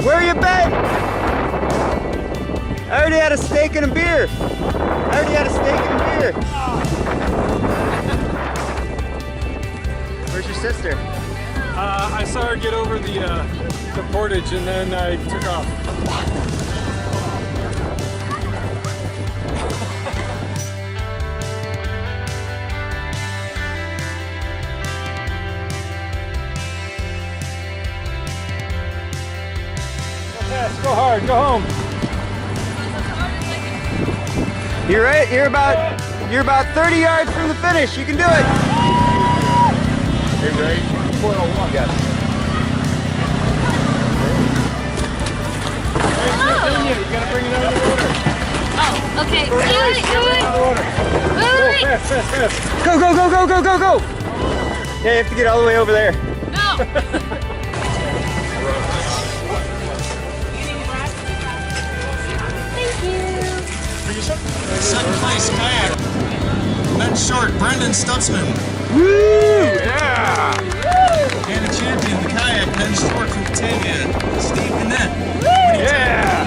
Where you been? I already had a steak and a beer. Where's your sister? I saw her get over the portage and then I took off. Go fast, go hard, go home. You're right. You're about 30 yards from the finish. You can do it. Hey, ready? 401. Yes. You gotta bring it out of the water. Oh, okay. Wait. Fast. Go. Yeah, you have to get all the way over there. No. Thank you. Second place kayak, men's short, Brendon Stutzman. Woo! Yeah! And the champion of the kayak, men's short from Batavia, Steve Bennett. Yeah!